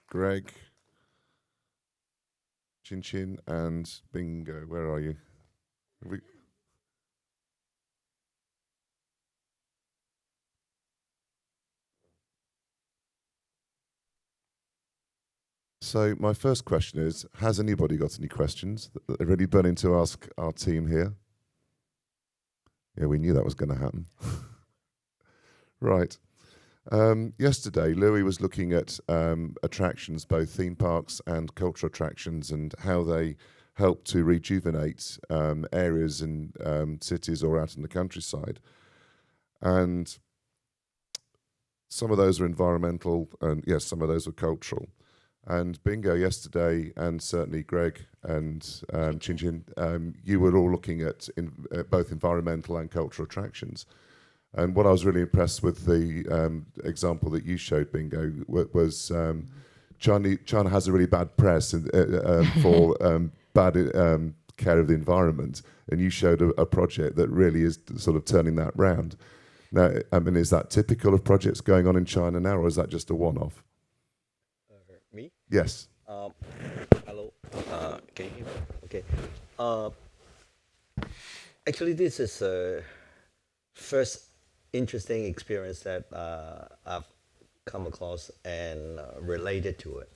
Greg, Chin Chin, and Bingo. Where are you? We- So my first question is: has anybody got any questions that they're really burning to ask our team here? Yeah, we knew that was going to happen. Right. Yesterday, Louis was looking at attractions, both theme parks and cultural attractions, and how they help to rejuvenate areas in cities or out in the countryside. And some of those are environmental, and yes, some of those are cultural. And Bingo yesterday, and certainly Greg and Chin Chin, you were all looking at both environmental and cultural attractions. And what I was really impressed with the example that you showed, Bingo, was China has a really bad press for bad care of the environment, and you showed a project that really is sort of turning that round. Now, I mean, is that typical of projects going on in China now, or is that just a one-off? Me? Yes. Hello. Can you hear me? Okay. Uh, Actually, this is a first interesting experience that I've come across and related to it.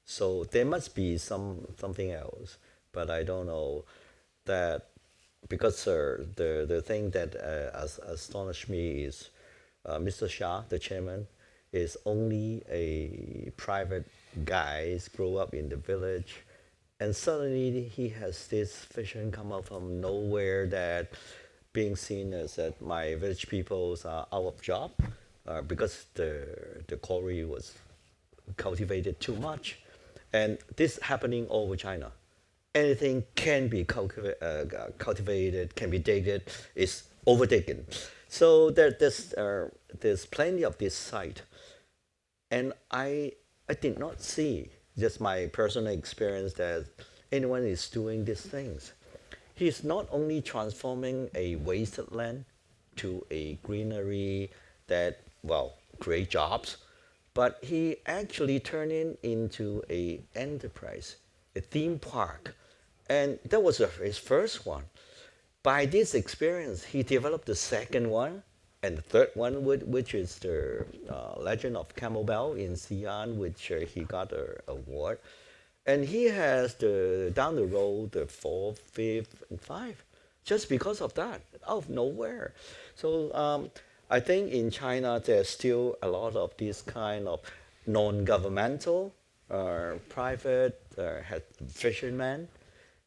So there must be something else, but I don't know that because the thing that astonished me is Mr. Shah, the chairman, is only a private guy, grew up in the village, and suddenly he has this vision come out from nowhere that being seen as that my village peoples are out of job because the quarry was cultivated too much, and this happening all over China. Anything can be cultivated, can be digged, is overtaken. So there's plenty of this site, and I did not see just my personal experience that anyone is doing these things. He's not only transforming a wasted land to a greenery that, well, create jobs, but he actually turned it into a enterprise, a theme park. And that was his first one. By this experience, he developed the second one and the third one, which is the Legend of Camel Bell in Xi'an, which he got an award. And he has the down the road the fourth, fifth, and five, just because of that, out of nowhere. So I think in China there's still a lot of this kind of non-governmental, private fishermen.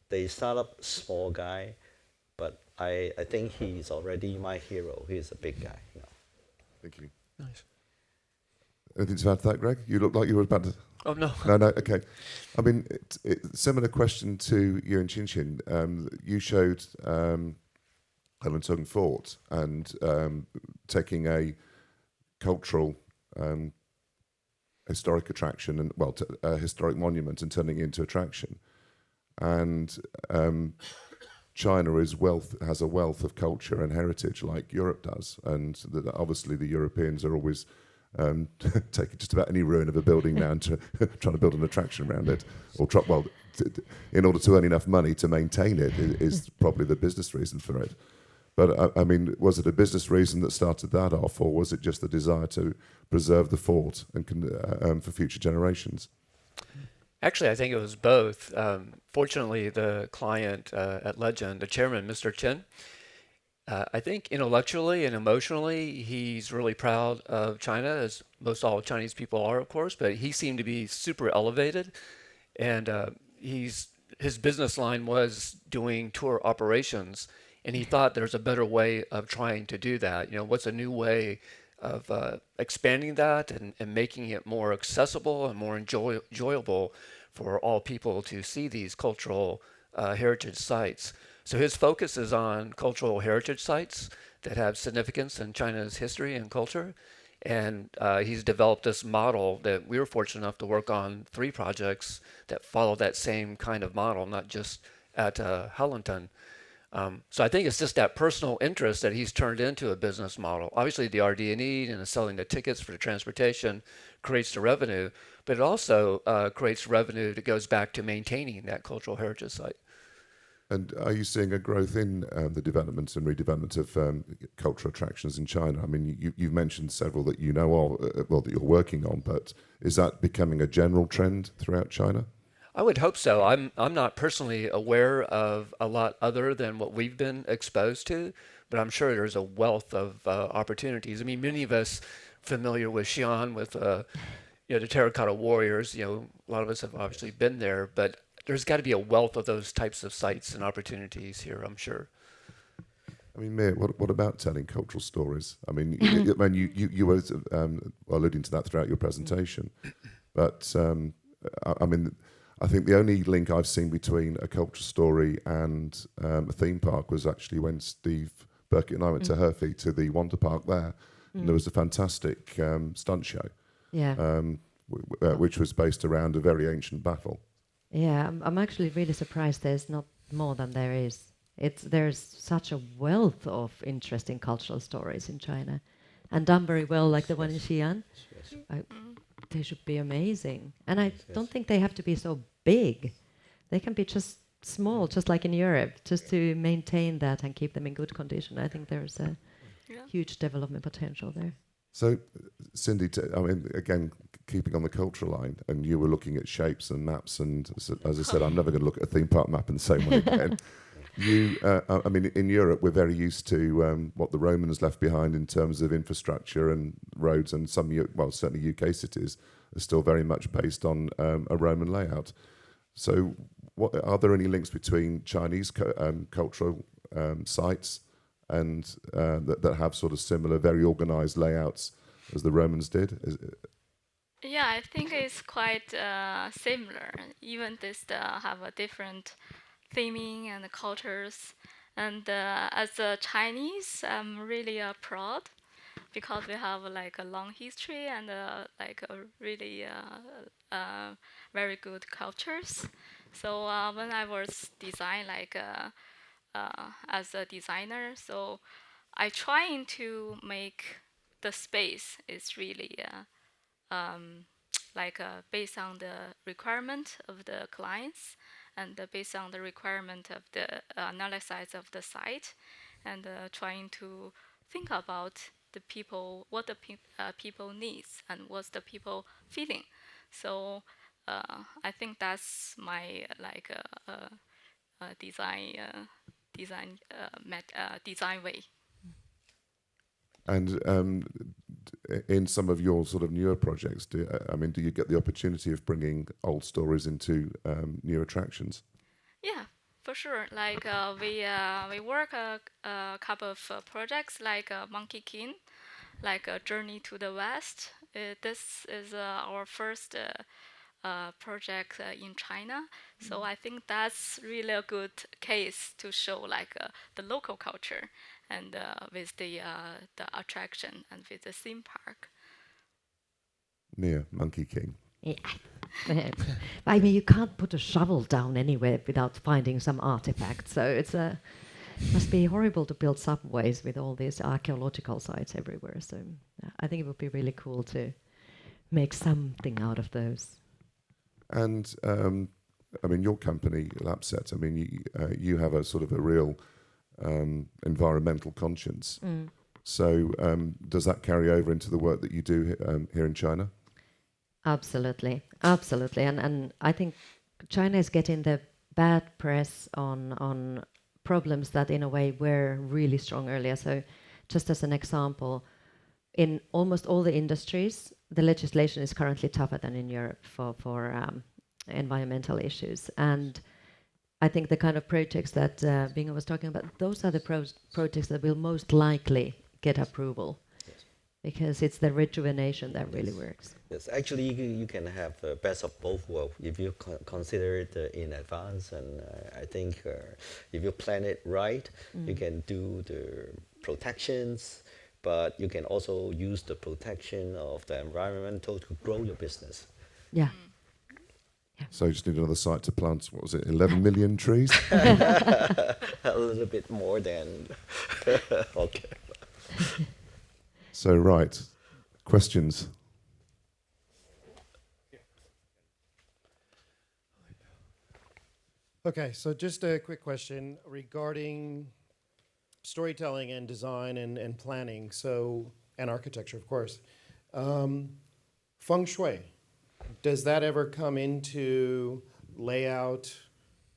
They start up small guy, but I think he's already my hero. He's a big guy. Thank you. Nice. Anything to add to that, Greg? You look like you were about to. Oh, no. No, no, okay. I mean, similar question to you and Chin Chin. You showed Helen Tung Fort and taking a cultural historic attraction and a historic monument and turning it into attraction. And China has a wealth of culture and heritage like Europe does, and obviously the Europeans are always taking just about any ruin of a building now and trying to build an attraction around it, or in order to earn enough money to maintain it is probably the business reason for it. But I mean, was it a business reason that started that off, or was it just the desire to preserve the fort and for future generations? Actually, I think it was both. Fortunately, the client at Legend, the chairman, Mr. Chen, I think intellectually and emotionally, he's really proud of China, as most all Chinese people are, of course, but he seemed to be super elevated. And his business line was doing tour operations, and he thought there's a better way of trying to do that. What's a new way of expanding that and making it more accessible and more enjoyable for all people to see these cultural heritage sites. So his focus is on cultural heritage sites that have significance in China's history and culture. And he's developed this model that we were fortunate enough to work on 3 projects that follow that same kind of model, not just at Hellington. So I think it's just that personal interest that he's turned into a business model. Obviously, the RD&E and selling the tickets for the transportation creates the revenue, but it also creates revenue that goes back to maintaining that cultural heritage site. And are you seeing a growth in the development and redevelopment of cultural attractions in China? I mean, you've mentioned several that you know of, well, that you're working on, but is that becoming a general trend throughout China? I would hope so. I'm not personally aware of a lot other than what we've been exposed to, but I'm sure there's a wealth of opportunities. I mean, many of us familiar with Xi'an, with the terracotta warriors. A lot of us have obviously been there, but there's got to be a wealth of those types of sites and opportunities here, I'm sure. I mean, Mia, what about telling cultural stories? I mean, you were alluding to that throughout your presentation, but I mean, I think the only link I've seen between a cultural story and a theme park was actually when Steve Burkett and I went to Herfey to the Wonder Park there, and there was a fantastic stunt show, Yeah. which was based around a very ancient battle. Yeah, I'm actually really surprised there's not more than there is. There's such a wealth of interesting cultural stories in China, and done very well, like the one in Xi'an. Yes. They should be amazing, and I don't think they have to be so big. They can be just small, just like in Europe, just to maintain that and keep them in good condition. I think there's a huge development potential there. So, Cindy, I mean, again, keeping on the cultural line, and you were looking at shapes and maps, and as I said, I'm never going to look at a theme park map in the same way again. I mean, in Europe, we're very used to what the Romans left behind in terms of infrastructure and roads, and certainly UK cities are still very much based on a Roman layout. So, are there any links between Chinese cultural sites and that have sort of similar, very organized layouts as the Romans did? Yeah, I think it's quite similar. Even this have a different theming and cultures. And as a Chinese, I'm really proud because we have like a long history and like a really very good cultures. So when I was design as a designer, so I trying to make the space is really based on the requirement of the clients and based on the requirement of the analysis of the site, and trying to think about the people, what the people needs and what's the people feeling. So I think that's my design design way. And in some of your sort of newer projects, do you get the opportunity of bringing old stories into new attractions? Yeah, for sure. Like we work a couple of projects like Monkey King, like a Journey to the West. This is our first project in China. So I think that's really a good case to show like the local culture and with the attraction and with the theme park. Near Monkey King. Yeah. I mean, you can't put a shovel down anywhere without finding some artifact. So must be horrible to build subways with all these archaeological sites everywhere. So I think it would be really cool to make something out of those. And I mean, your company, LabSet, I mean, you have a sort of a real environmental conscience. So does that carry over into the work that you do here in China? Absolutely, absolutely. And I think China is getting the bad press on problems that in a way were really strong earlier. So just as an example, in almost all the industries, the legislation is currently tougher than in Europe for environmental issues. And I think the kind of projects that Bingo was talking about, those are the projects that will most likely get approval. Yes. Because it's the rejuvenation that really works. Yes, actually, you can have the best of both worlds if you consider it in advance. And I think if you plan it right, you can do the protections, but you can also use the protection of the environmental to grow your business. Yeah. So you just need another site to plant, what was it, 11 million trees? A little bit more than. Okay. So, right. Questions? Okay, so just a quick question regarding storytelling and design and planning, so, and architecture, of course. Feng shui, does that ever come into layout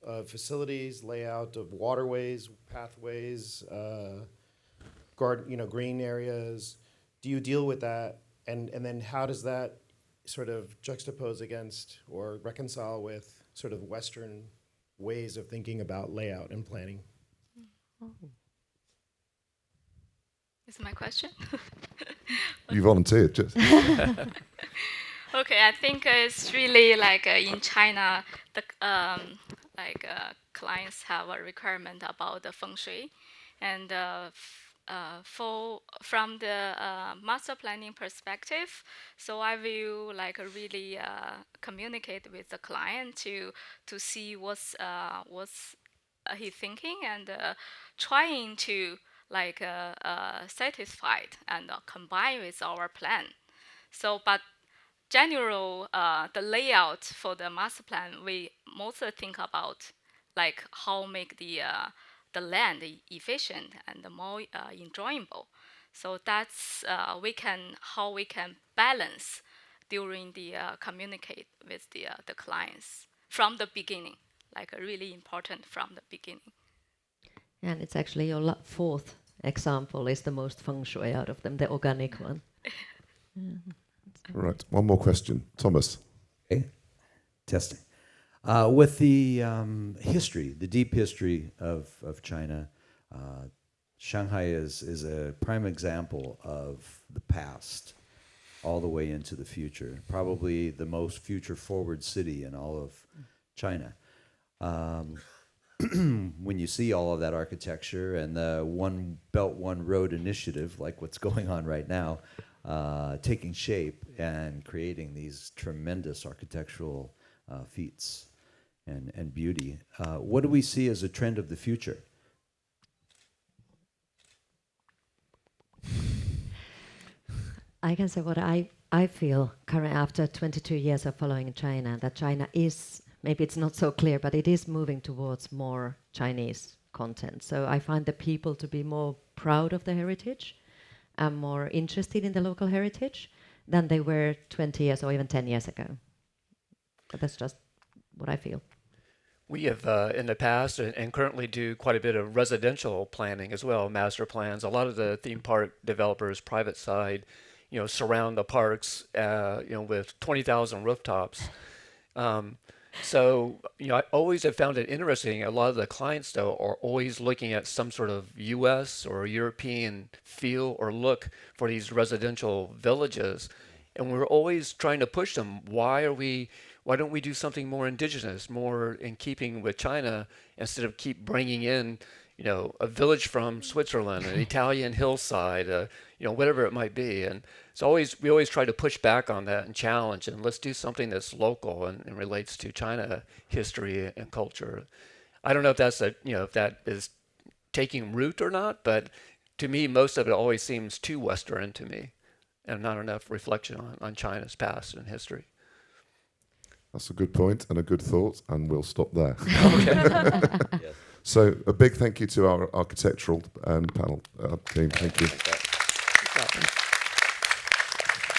of facilities, layout of waterways, pathways, green areas? Do you deal with that? And then how does that sort of juxtapose against or reconcile with sort of Western ways of thinking about layout and planning? Is my question? You volunteered. Just. Okay, I think it's really like in China, the clients have a requirement about the feng shui, and from the master planning perspective, so I will like really communicate with the client to see what's he thinking and trying to like satisfied and combine with our plan. So, but general the layout for the master plan, we mostly think about like how make the land efficient and more enjoyable. So that's how we can balance during the communicate with the clients from the beginning, like really important from the beginning. And it's actually your fourth example is the most feng shui out of them, the organic one. Right, one more question. Thomas. Okay. Testing. With the history, the deep history of China, Shanghai is a prime example of the past all the way into the future. Probably the most future-forward city in all of China. When you see all of that architecture and the One Belt, One Road initiative, like what's going on right now, taking shape and creating these tremendous architectural feats and beauty, what do we see as a trend of the future? I can say what I feel currently after 22 years of following China, that China is, maybe it's not so clear, but it is moving towards more Chinese content. So I find the people to be more proud of their heritage and more interested in the local heritage than they were 20 years or even 10 years ago. But that's just what I feel. We have in the past and currently do quite a bit of residential planning as well, master plans. A lot of the theme park developers, private side, surround the parks, with 20,000 rooftops. So, I always have found it interesting. A lot of the clients, though, are always looking at some sort of U.S. or European feel or look for these residential villages. And we're always trying to push them. Why don't we do something more indigenous, more in keeping with China, instead of keep bringing in, a village from Switzerland, an Italian hillside, whatever it might be. And we always try to push back on that and challenge, and let's do something that's local and relates to China history and culture. I don't know if if that is taking root or not, but to me, most of it always seems too Western to me, and not enough reflection on China's past and history. That's a good point and a good thought, and we'll stop there. Yes. So a big thank you to our architectural panel team. Thank you.